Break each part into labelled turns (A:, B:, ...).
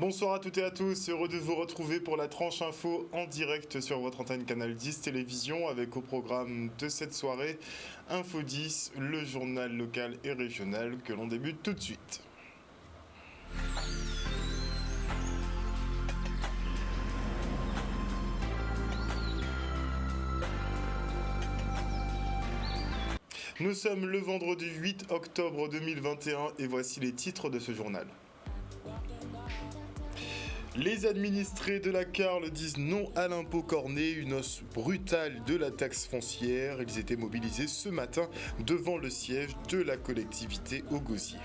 A: Bonsoir à toutes et à tous, heureux de vous retrouver pour la tranche info en direct sur votre antenne Canal 10 Télévision avec au programme de cette soirée Info 10, le journal local et régional que l'on débute tout de suite. Nous sommes le vendredi 8 octobre 2021 et voici les titres de ce journal. Les administrés de la CARL disent non à l'impôt corné, une hausse brutale de la taxe foncière. Ils étaient mobilisés ce matin devant le siège de la collectivité au Gosier.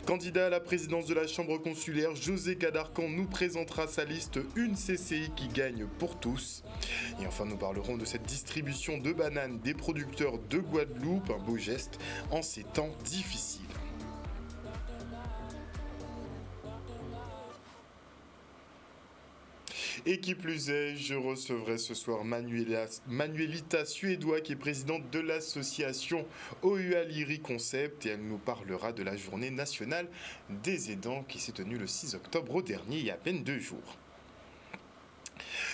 A: Candidat à la présidence de la Chambre consulaire, José Cadarcan nous présentera sa liste Une CCI qui gagne pour tous. Et enfin, nous parlerons de cette distribution de bananes des producteurs de Guadeloupe, un beau geste en ces temps difficiles. Et qui plus est, je recevrai ce soir Manuelita Suédois qui est présidente de l'association OUA Liri Concept et elle nous parlera de la journée nationale des aidants qui s'est tenue le 6 octobre dernier, il y a à peine 2 jours.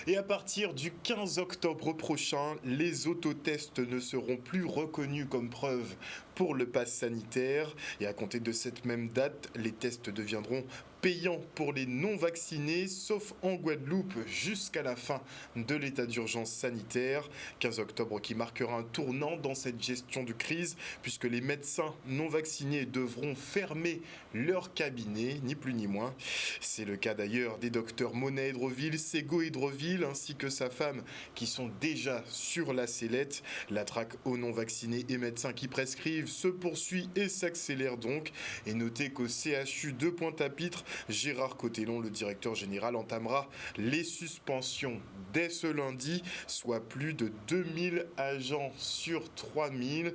A: Et à partir du 15 octobre prochain, les autotests ne seront plus reconnus comme preuve pour le pass sanitaire. Et à compter de cette même date, les tests deviendront payants pour les non-vaccinés, sauf en Guadeloupe jusqu'à la fin de l'état d'urgence sanitaire. 15 octobre qui marquera un tournant dans cette gestion de crise, puisque les médecins non-vaccinés devront fermer leur cabinet, ni plus ni moins. C'est le cas d'ailleurs des docteurs Monet Hydroville, Sego Hydroville, ainsi que sa femme, qui sont déjà sur la sellette. La traque aux non-vaccinés et médecins qui prescrivent se poursuit et s'accélère donc. Et notez qu'au CHU de Pointe-à-Pitre, Gérard Cotellon, le directeur général, entamera les suspensions dès ce lundi, soit plus de 2000 agents sur 3000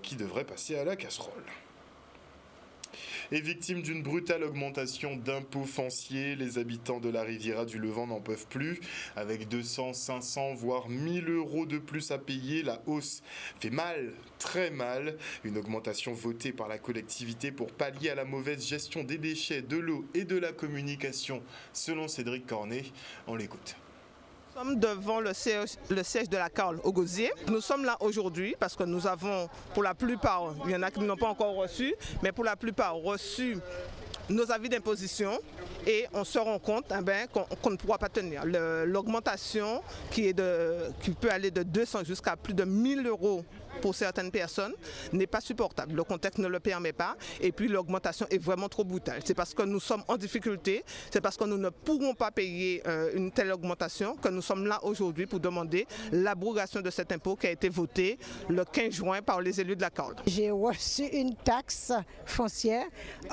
A: qui devraient passer à la casserole. Et victimes d'une brutale augmentation d'impôts fonciers, les habitants de la Riviera du Levant n'en peuvent plus. Avec 200, 500, voire 1000 euros de plus à payer, la hausse fait mal, très mal. Une augmentation votée par la collectivité pour pallier à la mauvaise gestion des déchets, de l'eau et de la communication, selon Cédric Cornet. On l'écoute.
B: Nous sommes devant le siège de la CARL au Gosier. Nous sommes là aujourd'hui parce que nous avons, pour la plupart, il y en a qui n'ont pas encore reçu, mais pour la plupart reçu nos avis d'imposition et on se rend compte qu'on ne pourra pas tenir. L'augmentation qui peut aller de 200 jusqu'à plus de 1000 euros pour certaines personnes n'est pas supportable. Le contexte ne le permet pas et puis l'augmentation est vraiment trop brutale. C'est parce que nous sommes en difficulté, c'est parce que nous ne pourrons pas payer une telle augmentation que nous sommes là aujourd'hui pour demander l'abrogation de cet impôt qui a été voté le 15 juin par les élus de la CARL.
C: J'ai reçu une taxe foncière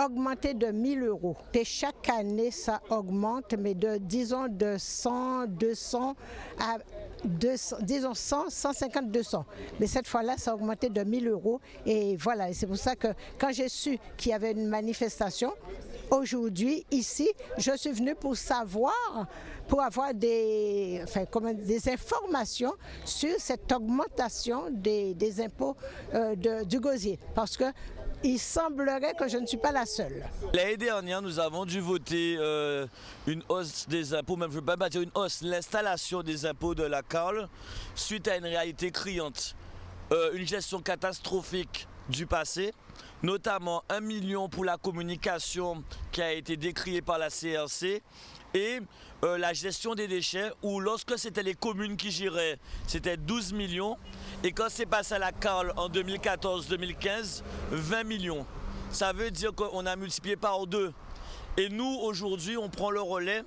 C: augmentée de 1000 euros. Et chaque année, ça augmente, mais disons de 100, 200 à 200, disons 100, 150, 200. Mais cette fois-là, ça a augmenté de 1000 euros. Et voilà, c'est pour ça que quand j'ai su qu'il y avait une manifestation, aujourd'hui, ici, je suis venue pour savoir, pour avoir des informations sur cette augmentation des impôts du Gosier. Parce que il semblerait que je ne suis pas la seule.
D: L'année dernière, nous avons dû voter une hausse des impôts, même je ne veux pas dire une hausse, l'installation des impôts de la CARL suite à une réalité criante. Une gestion catastrophique du passé, notamment 1 million pour la communication qui a été décriée par la CRC et la gestion des déchets où lorsque c'était les communes qui géraient, c'était 12 millions et quand c'est passé à la CARL en 2014-2015, 20 millions. Ça veut dire qu'on a multiplié par 2. Et nous, aujourd'hui, on prend le relais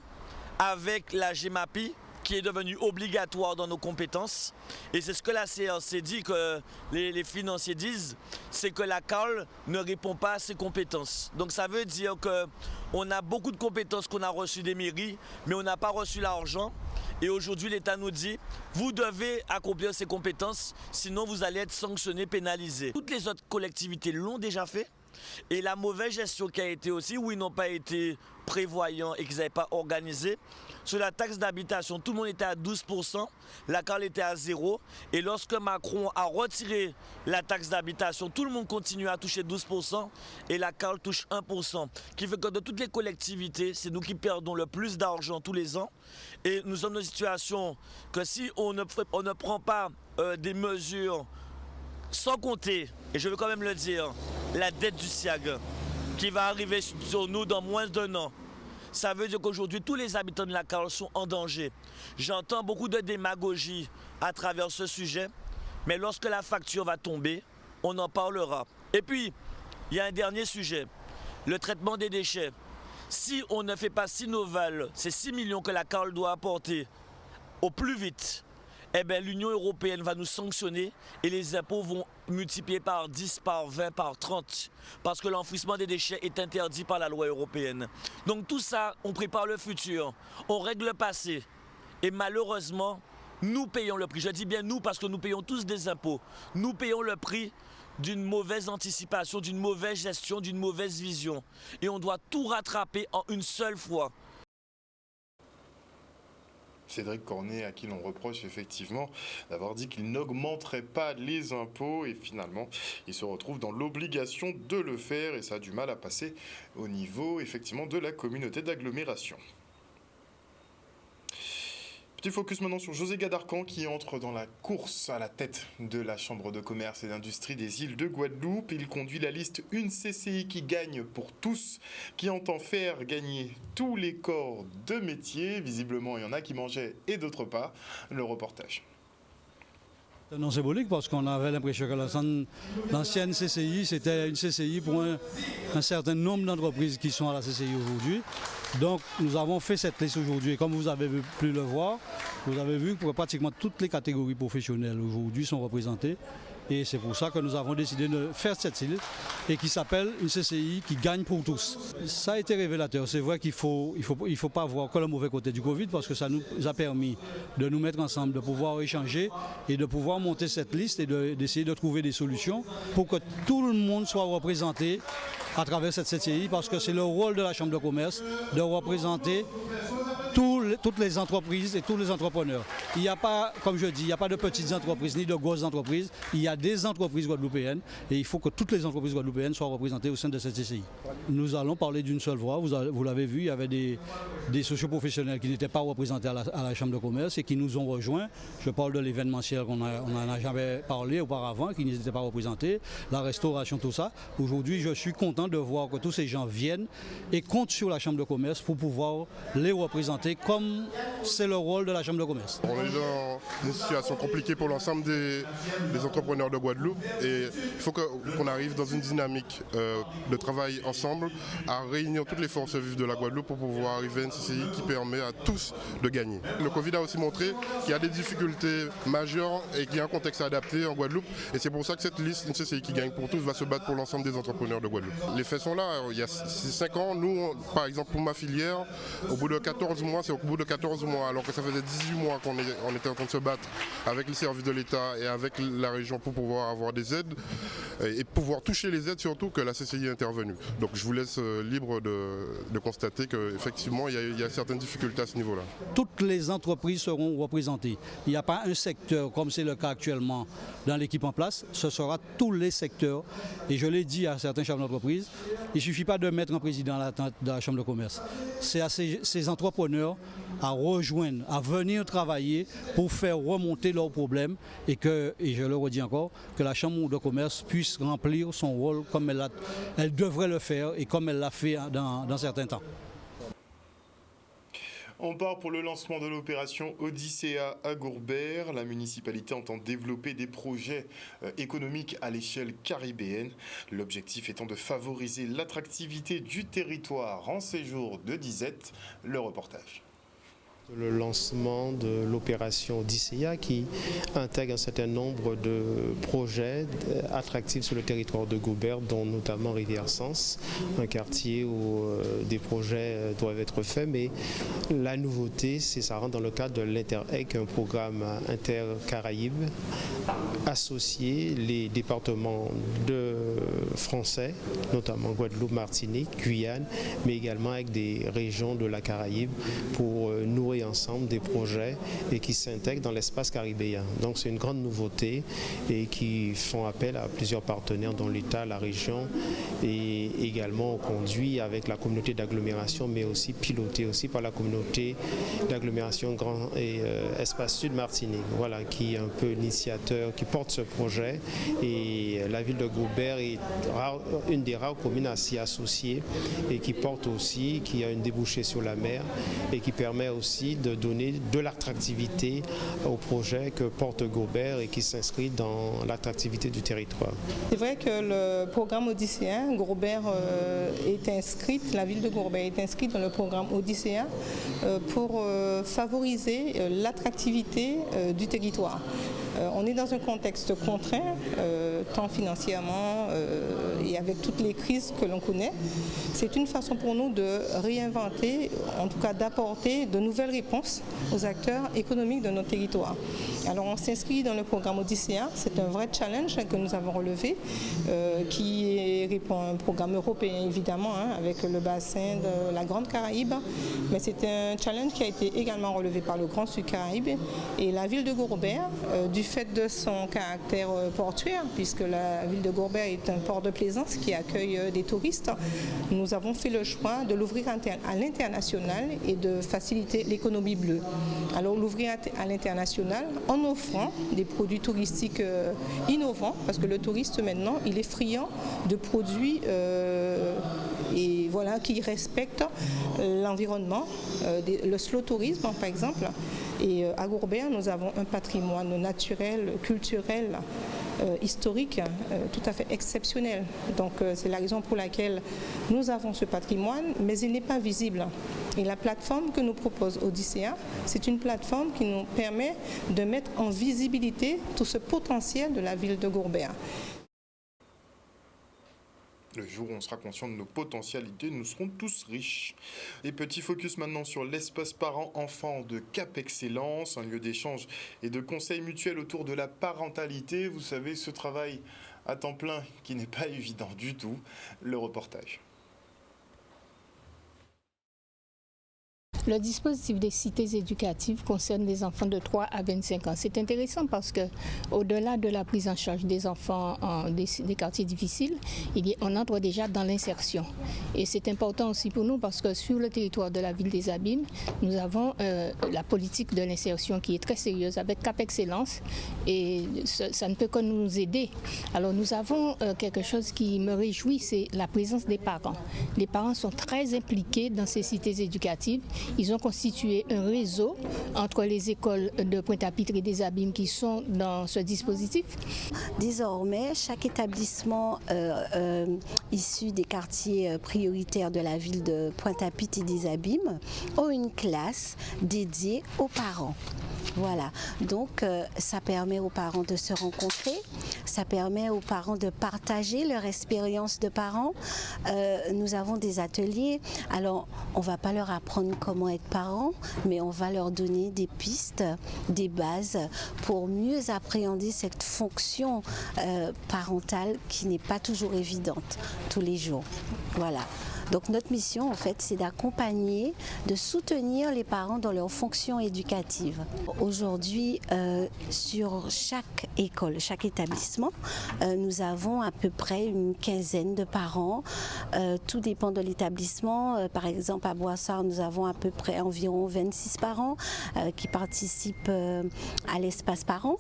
D: avec la GEMAPI qui est devenue obligatoire dans nos compétences. Et c'est ce que la CRC dit, que les financiers disent, c'est que la CARL ne répond pas à ses compétences. Donc ça veut dire qu'on a beaucoup de compétences qu'on a reçues des mairies, mais on n'a pas reçu l'argent. Et aujourd'hui, l'État nous dit, vous devez accomplir ces compétences, sinon vous allez être sanctionné, pénalisé. Toutes les autres collectivités l'ont déjà fait. Et la mauvaise gestion qui a été aussi, où ils n'ont pas été prévoyants et qu'ils n'avaient pas organisé, sur la taxe d'habitation, tout le monde était à 12%, la CARL était à 0. Et lorsque Macron a retiré la taxe d'habitation, tout le monde continue à toucher 12% et la CARL touche 1%. Qui fait que de toutes les collectivités, c'est nous qui perdons le plus d'argent tous les ans. Et nous sommes dans une situation que si on ne prend pas des mesures, sans compter, et je veux quand même le dire, la dette du SIAG qui va arriver sur nous dans moins d'1 an. Ça veut dire qu'aujourd'hui, tous les habitants de la CARL sont en danger. J'entends beaucoup de démagogie à travers ce sujet, mais lorsque la facture va tomber, on en parlera. Et puis, il y a un dernier sujet, le traitement des déchets. Si on ne fait pas Sinoval, c'est 6 millions que la CARL doit apporter au plus vite, eh bien, l'Union européenne va nous sanctionner et les impôts vont multiplier par 10, par 20, par 30. Parce que l'enfouissement des déchets est interdit par la loi européenne. Donc tout ça, on prépare le futur, on règle le passé. Et malheureusement, nous payons le prix. Je dis bien nous parce que nous payons tous des impôts. Nous payons le prix d'une mauvaise anticipation, d'une mauvaise gestion, d'une mauvaise vision. Et on doit tout rattraper en une seule fois.
A: Cédric Cornet, à qui l'on reproche effectivement d'avoir dit qu'il n'augmenterait pas les impôts et finalement il se retrouve dans l'obligation de le faire et ça a du mal à passer au niveau effectivement de la communauté d'agglomération. Petit focus maintenant sur José Gadarcan qui entre dans la course à la tête de la Chambre de commerce et d'industrie des îles de Guadeloupe. Il conduit la liste Une CCI qui gagne pour tous, qui entend faire gagner tous les corps de métier. Visiblement, il y en a qui mangeaient et d'autres pas. Le reportage.
E: C'est non symbolique parce qu'on avait l'impression que l'ancienne CCI, c'était une CCI pour un certain nombre d'entreprises qui sont à la CCI aujourd'hui. Donc nous avons fait cette liste aujourd'hui. Comme vous avez pu le voir, vous avez vu que pratiquement toutes les catégories professionnelles aujourd'hui sont représentées. Et c'est pour ça que nous avons décidé de faire cette liste et qui s'appelle une CCI qui gagne pour tous. Ça a été révélateur. C'est vrai qu'il ne faut pas voir que le mauvais côté du Covid parce que ça nous a permis de nous mettre ensemble, de pouvoir échanger et de pouvoir monter cette liste et d'essayer de trouver des solutions pour que tout le monde soit représenté à travers cette CCI parce que c'est le rôle de la Chambre de commerce de représenter toutes les entreprises et tous les entrepreneurs. Il n'y a pas, comme je dis, il n'y a pas de petites entreprises ni de grosses entreprises. Il y a des entreprises guadeloupéennes et il faut que toutes les entreprises guadeloupéennes soient représentées au sein de cette CCI. Nous allons parler d'une seule voix. Vous l'avez vu, il y avait des socioprofessionnels qui n'étaient pas représentés à la Chambre de commerce et qui nous ont rejoints. Je parle de l'événementiel qu'on n'en a jamais parlé auparavant, qui n'étaient pas représentés, la restauration, tout ça. Aujourd'hui, je suis content de voir que tous ces gens viennent et comptent sur la Chambre de commerce pour pouvoir les représenter comme c'est le rôle de la Chambre de commerce.
F: On est dans une situation compliquée pour l'ensemble des entrepreneurs de Guadeloupe et il faut qu'on arrive dans une dynamique de travail ensemble à réunir toutes les forces vives de la Guadeloupe pour pouvoir arriver à une CCI qui permet à tous de gagner. Le Covid a aussi montré qu'il y a des difficultés majeures et qu'il y a un contexte adapté en Guadeloupe et c'est pour ça que cette liste, une CCI qui gagne pour tous, va se battre pour l'ensemble des entrepreneurs de Guadeloupe. Les faits sont là, il y a 5 ans, nous, par exemple pour ma filière, au bout de 14 mois, c'est au bout de 14 mois, alors que ça faisait 18 mois qu'on était en train de se battre avec les services de l'État et avec la région pour pouvoir avoir des aides et pouvoir toucher les aides surtout que la CCI est intervenue. Donc je vous laisse libre de constater qu'effectivement il y a certaines difficultés à ce niveau-là.
E: Toutes les entreprises seront représentées. Il n'y a pas un secteur comme c'est le cas actuellement dans l'équipe en place, ce sera tous les secteurs. Et je l'ai dit à certains chefs d'entreprise, il ne suffit pas de mettre un président à la tête de la Chambre de commerce. C'est à ces entrepreneurs à rejoindre, à venir travailler pour faire remonter leurs problèmes et je le redis encore, que la Chambre de commerce puisse remplir son rôle comme elle devrait le faire et comme elle l'a fait dans certains temps.
A: On part pour le lancement de l'opération Odyssea à Gourbert. La municipalité entend développer des projets économiques à l'échelle caribéenne. L'objectif étant de favoriser l'attractivité du territoire en séjour de disette. Le reportage.
G: Le lancement de l'opération Odyssea qui intègre un certain nombre de projets attractifs sur le territoire de Gourbert, dont notamment Rivière-Sens, un quartier où des projets doivent être faits. Mais la nouveauté, c'est ça rentre dans le cadre de l'Inter-EC, un programme inter-Caraïbes, associer les départements de français, notamment Guadeloupe, Martinique, Guyane, mais également avec des régions de la Caraïbe pour nourrir construire ensemble des projets et qui s'intègrent dans l'espace caribéen. Donc c'est une grande nouveauté et qui font appel à plusieurs partenaires dont l'État, la région et également conduit avec la communauté d'agglomération, mais aussi piloté aussi par la communauté d'agglomération Grand et Espace Sud Martinique, voilà, qui est un peu l'initiateur, qui porte ce projet. Et la ville de Gaubert est une des rares communes à s'y associer et qui porte aussi, qui a une débouchée sur la mer et qui permet aussi de donner de l'attractivité au projet que porte Gaubert et qui s'inscrit dans l'attractivité du territoire.
H: C'est vrai que le programme Odysséen, Gaubert est inscrite, la ville de Gaubert est inscrite dans le programme Odysséen pour favoriser l'attractivité du territoire. On est dans un contexte contraint, tant financièrement et avec toutes les crises que l'on connaît. C'est une façon pour nous de réinventer, en tout cas d'apporter de nouvelles réponses aux acteurs économiques de notre territoire. Alors on s'inscrit dans le programme Odysséen, c'est un vrai challenge que nous avons relevé, qui répond à un programme européen évidemment, avec le bassin de la Grande Caraïbe, mais c'est un challenge qui a été également relevé par le Grand Sud Caraïbe et la ville de Gaubert, du fait de son caractère portuaire, puisque la ville de Gaubert est un port de plaisance qui accueille des touristes, nous avons fait le choix de l'ouvrir à l'international et de faciliter l'économie bleue. Alors l'ouvrir à l'international en offrant des produits touristiques innovants, parce que le touriste maintenant, il est friand de produits et voilà, qui respectent l'environnement, le slow tourisme par exemple. Et à Gaubert, nous avons un patrimoine naturel, culturel, historique tout à fait exceptionnel. Donc c'est la raison pour laquelle nous avons ce patrimoine, mais il n'est pas visible. Et la plateforme que nous propose Odysséen, c'est une plateforme qui nous permet de mettre en visibilité tout ce potentiel de la ville de Gaubert.
A: Le jour où on sera conscient de nos potentialités, nous serons tous riches. Et petit focus maintenant sur l'espace parents-enfants de Cap Excellence, un lieu d'échange et de conseils mutuels autour de la parentalité. Vous savez, ce travail à temps plein qui n'est pas évident du tout. Le reportage.
I: Le dispositif des cités éducatives concerne les enfants de 3 à 25 ans. C'est intéressant parce que, au-delà de la prise en charge des enfants des quartiers difficiles, on entre déjà dans l'insertion. Et c'est important aussi pour nous parce que sur le territoire de la ville des Abîmes, nous avons la politique de l'insertion qui est très sérieuse avec Cap Excellence et ça ne peut que nous aider. Alors nous avons quelque chose qui me réjouit, c'est la présence des parents. Les parents sont très impliqués dans ces cités éducatives. Ils ont constitué un réseau entre les écoles de Pointe-à-Pitre et des Abîmes qui sont dans ce dispositif.
J: Désormais, chaque établissement issu des quartiers prioritaires de la ville de Pointe-à-Pitre et des Abîmes ont une classe dédiée aux parents. Voilà, donc ça permet aux parents de se rencontrer, ça permet aux parents de partager leur expérience de parents. Nous avons des ateliers, alors on ne va pas leur apprendre comment être parent, mais on va leur donner des pistes, des bases pour mieux appréhender cette fonction parentale qui n'est pas toujours évidente tous les jours. Voilà. Donc notre mission, en fait, c'est d'accompagner, de soutenir les parents dans leur fonction éducative. Aujourd'hui, sur chaque école, chaque établissement, nous avons à peu près une quinzaine de parents. Tout dépend de l'établissement. Par exemple, à Boissard, nous avons à peu près environ 26 parents qui participent à l'espace parents.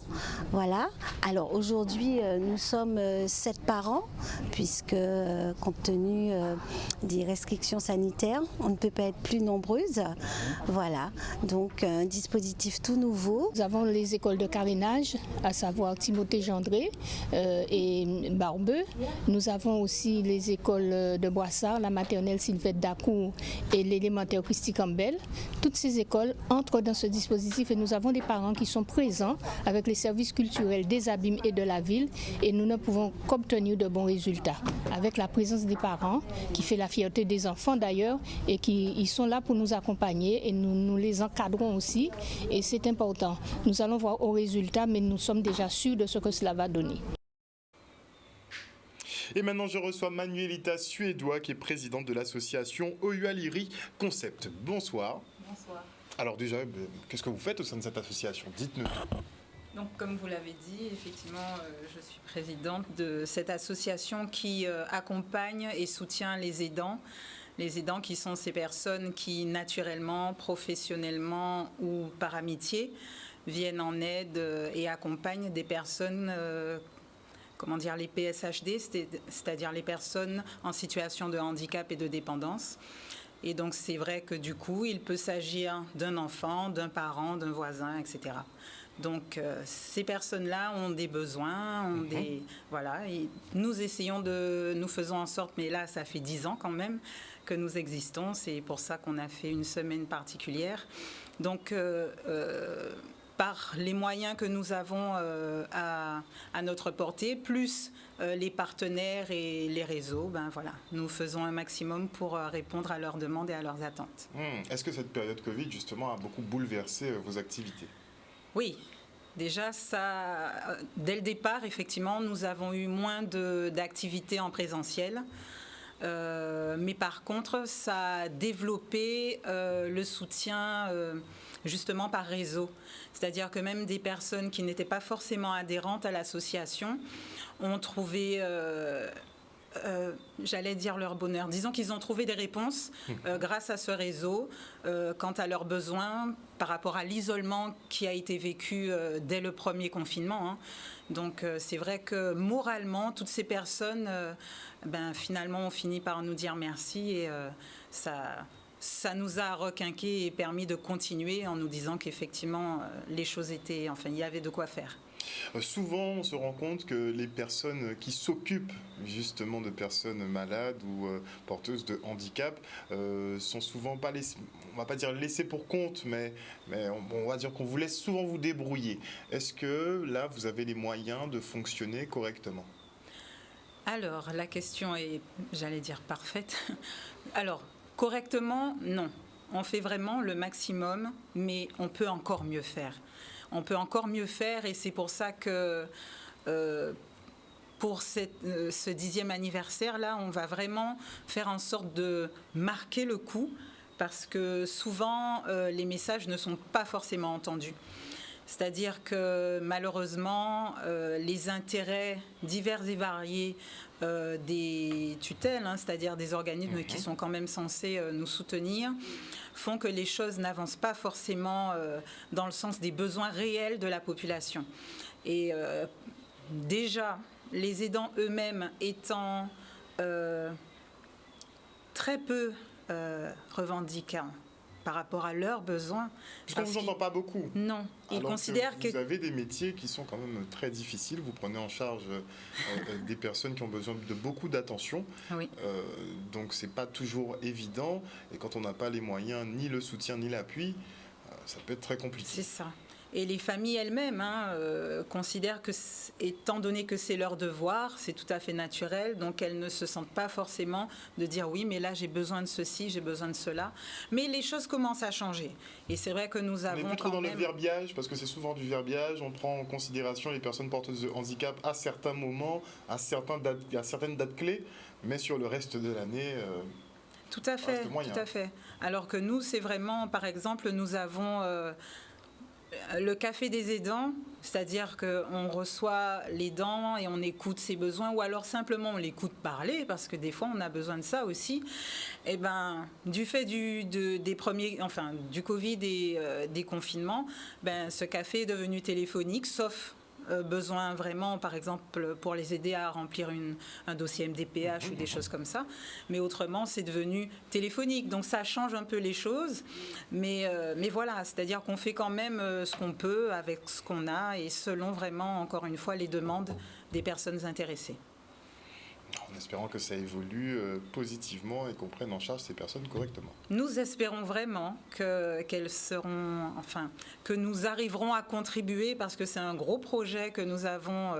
J: Voilà. Alors aujourd'hui, nous sommes 7 parents, puisque compte tenu des restrictions sanitaires, on ne peut pas être plus nombreuses. Voilà, donc un dispositif tout nouveau.
I: Nous avons les écoles de carénage, à savoir Timothée Gendré et Barbeux. Nous avons aussi les écoles de Boissard, la maternelle Sylvette Dacour et l'élémentaire Christy Campbell. Toutes ces écoles entrent dans ce dispositif et nous avons des parents qui sont présents avec les services culturels des Abîmes et de la ville et nous ne pouvons qu'obtenir de bons résultats avec la présence des parents qui fait la fierté des enfants d'ailleurs et ils sont là pour nous accompagner et nous les encadrons aussi et c'est important. Nous allons voir au résultat mais nous sommes déjà sûrs de ce que cela va donner.
A: Et maintenant, je reçois Manuelita Suédois, qui est présidente de l'association OUA Lyri Concept. Bonsoir.
K: Bonsoir.
A: Alors déjà, qu'est-ce que vous faites au sein de cette association? Dites-nous tout.
K: Donc, comme vous l'avez dit, effectivement, je suis présidente de cette association qui accompagne et soutient les aidants. Les aidants qui sont ces personnes qui, naturellement, professionnellement ou par amitié, viennent en aide et accompagnent des personnes, les PSHD, c'est-à-dire les personnes en situation de handicap et de dépendance. Et donc, c'est vrai que du coup, il peut s'agir d'un enfant, d'un parent, d'un voisin, etc. Donc, ces personnes-là ont des besoins, et nous faisons en sorte, mais là, ça fait 10 ans quand même que nous existons. C'est pour ça qu'on a fait une semaine particulière. Donc, par les moyens que nous avons à notre portée, plus les partenaires et les réseaux, nous faisons un maximum pour répondre à leurs demandes et à leurs attentes.
A: Est-ce que cette période Covid, justement, a beaucoup bouleversé vos activités?
K: Oui. Déjà, dès le départ, effectivement, nous avons eu moins d'activités en présentiel. Mais par contre, ça a développé le soutien justement par réseau. C'est-à-dire que même des personnes qui n'étaient pas forcément adhérentes à l'association ont trouvé... j'allais dire leur bonheur. Disons qu'ils ont trouvé des réponses grâce à ce réseau quant à leurs besoins par rapport à l'isolement qui a été vécu dès le premier confinement. Donc c'est vrai que moralement, toutes ces personnes, finalement, ont fini par nous dire merci et ça nous a requinqué et permis de continuer en nous disant qu'effectivement, les choses étaient... il y avait de quoi faire.
A: Souvent, on se rend compte que les personnes qui s'occupent justement de personnes malades ou porteuses de handicap sont souvent pas laissées, on va pas dire laissées pour compte, mais on va dire qu'on vous laisse souvent vous débrouiller. Est-ce que là, vous avez les moyens de fonctionner correctement?
K: Alors, la question est, j'allais dire, parfaite. Alors, correctement, non. On fait vraiment le maximum, mais on peut encore mieux faire. On peut encore mieux faire et c'est pour ça que pour ce 10e anniversaire-là, on va vraiment faire en sorte de marquer le coup parce que souvent, les messages ne sont pas forcément entendus. C'est-à-dire que malheureusement, les intérêts divers et variés des tutelles, c'est-à-dire des organismes qui sont quand même censés nous soutenir, font que les choses n'avancent pas forcément dans le sens des besoins réels de la population. Et déjà, les aidants eux-mêmes étant très peu revendiquants par rapport à leurs besoins.
A: Je ne vous entends pas beaucoup.
K: Non. Ils considèrent que...
A: Vous avez des métiers qui sont quand même très difficiles. Vous prenez en charge des personnes qui ont besoin de beaucoup d'attention.
K: Oui.
A: Donc, ce n'est pas toujours évident. Et quand on n'a pas les moyens, ni le soutien, ni l'appui, ça peut être très compliqué.
K: C'est ça. Et les familles elles-mêmes considèrent que, étant donné que c'est leur devoir, c'est tout à fait naturel, donc elles ne se sentent pas forcément de dire oui, mais là j'ai besoin de ceci, j'ai besoin de cela. Mais les choses commencent à changer. Et c'est vrai que nous avons.
A: On est plus trop dans le verbiage, parce que c'est souvent du verbiage. On prend en considération les personnes porteuses de handicap à certains moments, à certaines dates clés, mais sur le reste de l'année.
K: Tout à fait, tout à fait. Alors que nous, c'est vraiment, par exemple, nous avons. Le café des aidants, c'est-à-dire qu'on reçoit l'aidant et on écoute ses besoins, ou alors simplement on l'écoute parler, parce que des fois on a besoin de ça aussi. Et du fait du Covid et des confinements, ce café est devenu téléphonique, sauf besoin vraiment, par exemple, pour les aider à remplir un dossier MDPH ou des choses comme ça. Mais autrement, c'est devenu téléphonique. Donc ça change un peu les choses. Mais voilà, c'est-à-dire qu'on fait quand même ce qu'on peut avec ce qu'on a et selon vraiment, encore une fois, les demandes des personnes intéressées.
A: En espérant que ça évolue positivement et qu'on prenne en charge ces personnes correctement.
K: Nous espérons vraiment que nous arriverons à contribuer, parce que c'est un gros projet que nous avons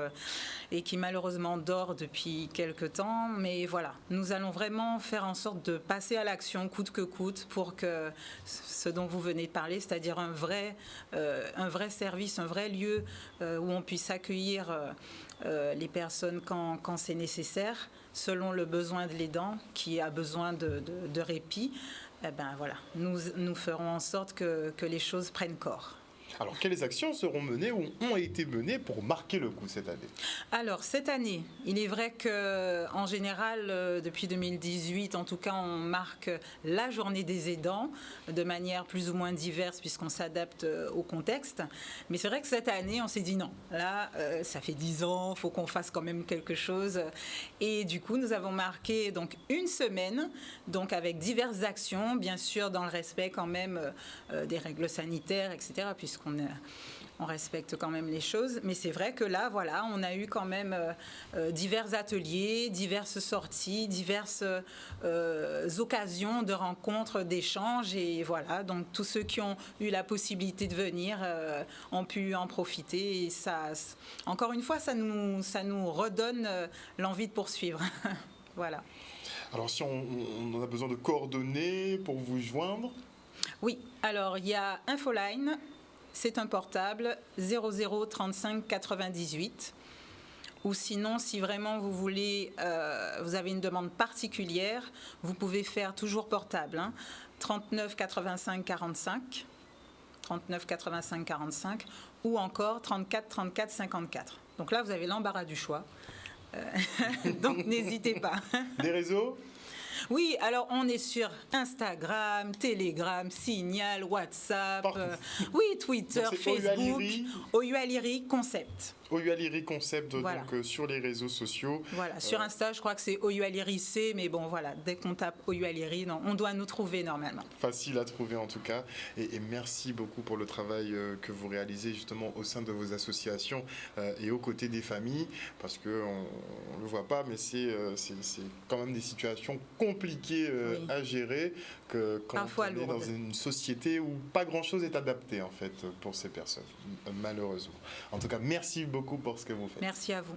K: et qui malheureusement dort depuis quelque temps. Mais voilà, nous allons vraiment faire en sorte de passer à l'action coûte que coûte pour que ce dont vous venez de parler, c'est-à-dire un vrai service, un vrai lieu où on puisse accueillir les personnes quand c'est nécessaire, selon le besoin de l'aidant qui a besoin de répit, eh ben voilà, nous ferons en sorte que les choses prennent corps.
A: Alors, quelles actions seront menées ou ont été menées pour marquer le coup cette année?
K: Alors, cette année, il est vrai qu'en général, depuis 2018, en tout cas, on marque la journée des aidants de manière plus ou moins diverse puisqu'on s'adapte au contexte. Mais c'est vrai que cette année, on s'est dit non. Là, ça fait 10 ans, il faut qu'on fasse quand même quelque chose. Et du coup, nous avons marqué donc une semaine, donc avec diverses actions, bien sûr dans le respect quand même des règles sanitaires, etc., puisqu'on respecte quand même les choses. Mais c'est vrai que là, voilà, on a eu quand même divers ateliers, diverses sorties, diverses occasions de rencontres, d'échanges. Et voilà, donc tous ceux qui ont eu la possibilité de venir ont pu en profiter. Et ça, encore une fois, ça nous redonne l'envie de poursuivre. Voilà.
A: Alors, si on a besoin de coordonnées pour vous joindre?
K: Oui, alors il y a Infoline. C'est un portable 00 35 98. Ou sinon, si vraiment vous voulez, vous avez une demande particulière, vous pouvez faire toujours portable. 39 85 45, 39 85 45, ou encore 34 34 54. Donc là, vous avez l'embarras du choix. Donc n'hésitez pas.
A: Des réseaux?
K: Oui, alors on est sur Instagram, Telegram, Signal, WhatsApp, Twitter, Facebook, Oyualiri Concept.
A: Oyualiri Concept,
K: voilà.
A: Donc sur les réseaux sociaux.
K: Voilà, sur Insta, je crois que c'est Oyualiri C, mais bon, voilà, dès qu'on tape Oyualiri, on doit nous trouver normalement.
A: Facile à trouver en tout cas. Et merci beaucoup pour le travail que vous réalisez justement au sein de vos associations et aux côtés des familles, parce qu'on ne le voit pas, mais c'est quand même des situations compliquées à gérer quand
K: parfois
A: on est dans une société où pas grand-chose est adapté en fait pour ces personnes, malheureusement. En tout cas, merci beaucoup pour ce que vous faites.
K: Merci à vous.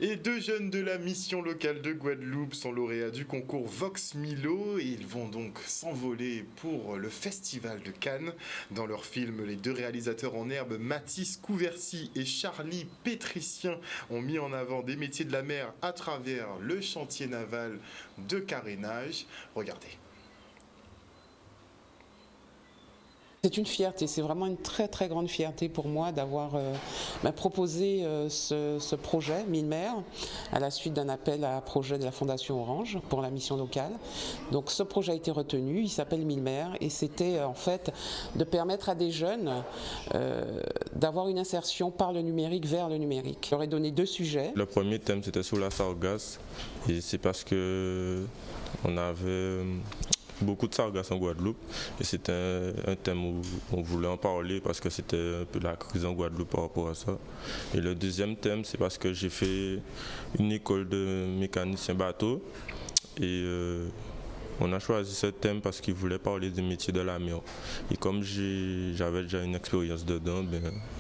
A: Et 2 jeunes de la mission locale de Guadeloupe sont lauréats du concours Vox Milo et ils vont donc s'envoler pour le festival de Cannes. Dans leur film, les 2 réalisateurs en herbe, Mathis Couvercy et Charlie Pétricien, ont mis en avant des métiers de la mer à travers le chantier naval de carénage. Regardez.
L: C'est une fierté, c'est vraiment une très très grande fierté pour moi d'avoir proposé ce projet 1000 mers à la suite d'un appel à projet de la Fondation Orange pour la mission locale. Donc ce projet a été retenu, il s'appelle 1000 mers et c'était en fait de permettre à des jeunes d'avoir une insertion par le numérique vers le numérique. Je leur ai donné 2 sujets.
M: Le premier thème c'était sur la sargasse et c'est parce que on avait beaucoup de sargasses en Guadeloupe et c'était un thème où on voulait en parler parce que c'était un peu la crise en Guadeloupe par rapport à ça. Et le deuxième thème c'est parce que j'ai fait une école de mécanicien bateau et on a choisi ce thème parce qu'il voulait parler des métiers de la mer. Et comme j'avais déjà une expérience dedans,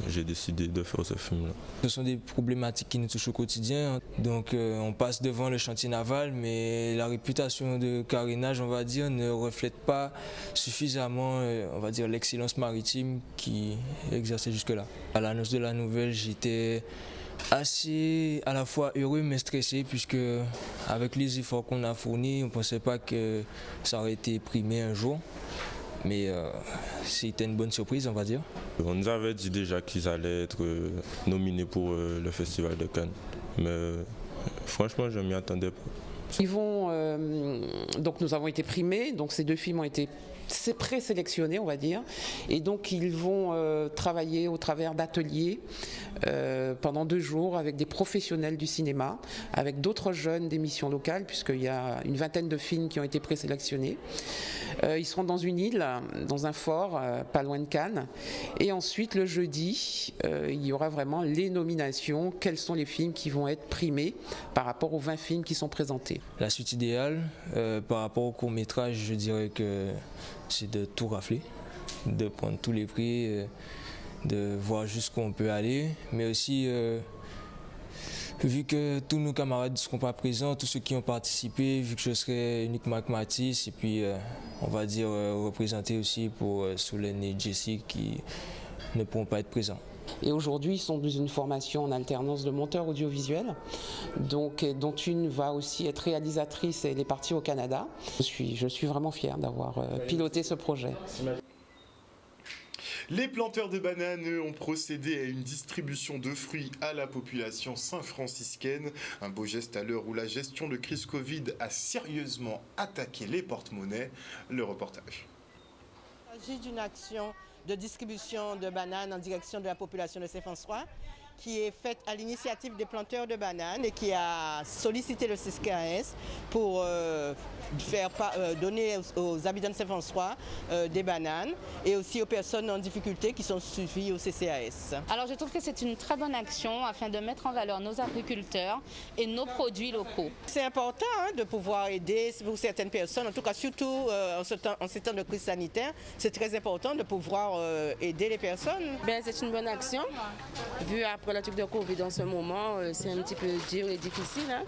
M: j'ai décidé de faire ce film-là.
N: Ce sont des problématiques qui nous touchent au quotidien. Donc on passe devant le chantier naval, mais la réputation de carénage, on va dire, ne reflète pas suffisamment, on va dire, l'excellence maritime qui est exercée jusque-là. À l'annonce de la nouvelle, j'étais assez à la fois heureux mais stressé puisque avec les efforts qu'on a fournis, on ne pensait pas que ça aurait été primé un jour. Mais c'était une bonne surprise, on va dire.
M: On nous avait dit déjà qu'ils allaient être nominés pour le Festival de Cannes. Mais franchement, je ne m'y attendais pas.
L: Ils vont, donc nous avons été primés, donc ces 2 films ont été présélectionnés, on va dire, et donc ils vont travailler au travers d'ateliers pendant 2 jours avec des professionnels du cinéma, avec d'autres jeunes des missions locales, puisqu'il y a une vingtaine de films qui ont été présélectionnés. Ils seront dans une île, dans un fort, pas loin de Cannes, et ensuite le jeudi, il y aura vraiment les nominations, quels sont les films qui vont être primés par rapport aux 20 films qui sont présentés.
N: La suite idéale, par rapport au court-métrage, je dirais que c'est de tout rafler, de prendre tous les prix, de voir jusqu'où on peut aller, mais aussi vu que tous nos camarades ne seront pas présents, tous ceux qui ont participé, vu que je serai uniquement avec Mathis, et puis on va dire représenté aussi pour Solène et Jessie qui ne pourront pas être présents.
L: Et aujourd'hui, ils sont dans une formation en alternance de monteur audiovisuel, donc, dont une va aussi être réalisatrice et elle est partie au Canada. Je suis vraiment fière d'avoir piloté ce projet.
A: Les planteurs de bananes, eux, ont procédé à une distribution de fruits à la population saint-franciscaine. Un beau geste à l'heure où la gestion de crise Covid a sérieusement attaqué les porte-monnaies. Le reportage.
O: Il s'agit d'une action de distribution de bananes en direction de la population de Saint-François qui est faite à l'initiative des planteurs de bananes et qui a sollicité le CCAS pour donner aux habitants de Saint-François des bananes et aussi aux personnes en difficulté qui sont suivies au CCAS.
P: Alors je trouve que c'est une très bonne action afin de mettre en valeur nos agriculteurs et nos produits locaux.
O: C'est important de pouvoir aider pour certaines personnes, en tout cas surtout en ces temps de crise sanitaire, c'est très important de pouvoir aider les personnes.
Q: C'est une bonne action, vu après le truc de Covid en ce moment, c'est un petit peu dur et difficile.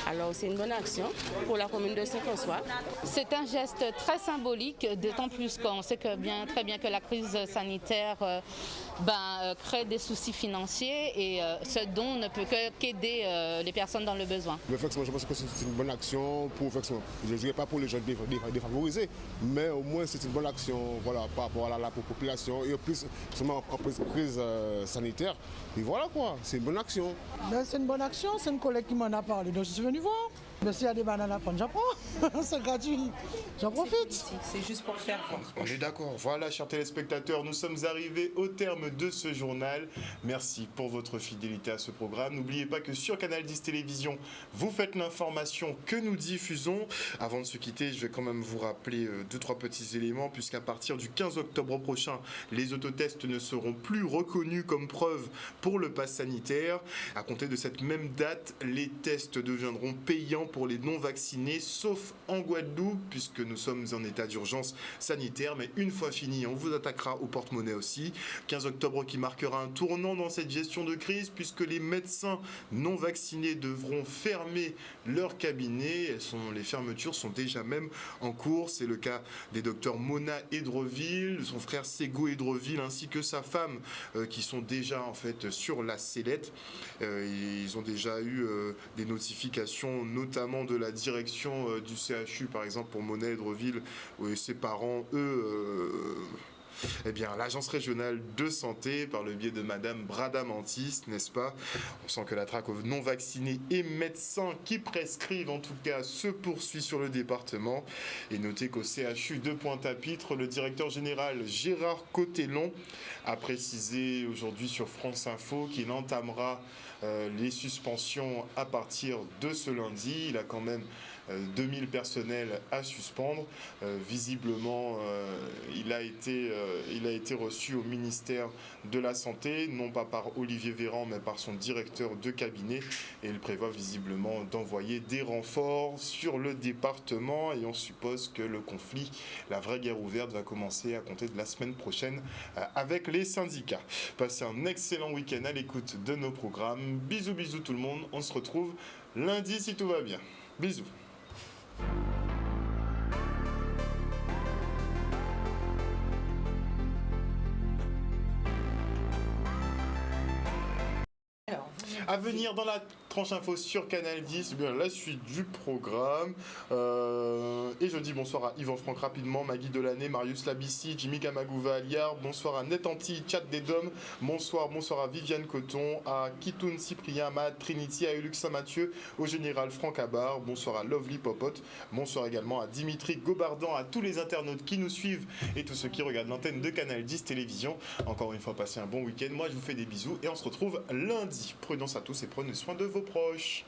Q: Alors c'est une bonne action pour la commune de Saint-François.
P: C'est un geste très symbolique, d'autant plus qu'on sait très bien que la crise sanitaire crée des soucis financiers et ce don ne peut qu'aider les personnes dans le besoin.
R: Effectivement, je pense que c'est une bonne action pour, je ne dirais pas pour les gens défavorisés, mais au moins c'est une bonne action par rapport à la population et en plus, seulement en crise sanitaire. Et voilà quoi, c'est une bonne action.
S: C'est une bonne action, c'est une collègue qui m'en a parlé, donc je suis venu voir. Mais s'il y a des bananes à prendre, j'apprends. C'est gratuit. J'en profite.
K: C'est juste pour faire voir.
A: On est d'accord. Voilà, chers téléspectateurs, nous sommes arrivés au terme de ce journal. Merci pour votre fidélité à ce programme. N'oubliez pas que sur Canal 10 Télévision, vous faites l'information que nous diffusons. Avant de se quitter, je vais quand même vous rappeler 2-3 petits éléments, puisqu'à partir du 15 octobre prochain, les autotests ne seront plus reconnus comme preuve pour le pass sanitaire. À compter de cette même date, les tests deviendront payants pour les non-vaccinés, sauf en Guadeloupe, puisque nous sommes en état d'urgence sanitaire. Mais une fois fini, on vous attaquera au porte-monnaie aussi. 15 octobre qui marquera un tournant dans cette gestion de crise, puisque les médecins non-vaccinés devront fermer leur cabinet. Les fermetures sont déjà même en cours. C'est le cas des docteurs Mona Edreville, son frère Sego Edreville, ainsi que sa femme, qui sont déjà en fait sur la sellette. Ils ont déjà eu des notifications, notamment de la direction du CHU, par exemple pour Mona Edreville, où ses parents, eux, l'agence régionale de santé, par le biais de Madame Bradamantis, n'est-ce pas? On sent que la traque aux non-vaccinés et médecins qui prescrivent, en tout cas, se poursuit sur le département. Et notez qu'au CHU de Pointe-à-Pitre, le directeur général Gérard Cotellon a précisé aujourd'hui sur France Info qu'il entamera les suspensions à partir de ce lundi. Il a quand même 2000 personnels à suspendre. Visiblement, il a été reçu au ministère de la Santé, non pas par Olivier Véran, mais par son directeur de cabinet. Et il prévoit visiblement d'envoyer des renforts sur le département. Et on suppose que le conflit, la vraie guerre ouverte, va commencer à compter de la semaine prochaine avec les syndicats. Passez un excellent week-end à l'écoute de nos programmes. Bisous, bisous tout le monde. On se retrouve lundi si tout va bien. Bisous. À venir dans la tranche info sur Canal 10, bien la suite du programme. Et je dis bonsoir à Yvan Franck rapidement, Maggie Delaney, Marius Labissi, Jimmy Kamagouva Aliard, bonsoir à Netanti, Chat des Dômes, bonsoir à Viviane Coton, à Kitoun Cyprien, Ahmad, Trinity, à Ulux Saint-Mathieu, au général Franck Abar, bonsoir à Lovely Popote, bonsoir également à Dimitri Gobardan, à tous les internautes qui nous suivent et tous ceux qui regardent l'antenne de Canal 10 Télévision. Encore une fois, passez un bon week-end. Moi, je vous fais des bisous et on se retrouve lundi. Prudence à tous et prenez soin de vos proches.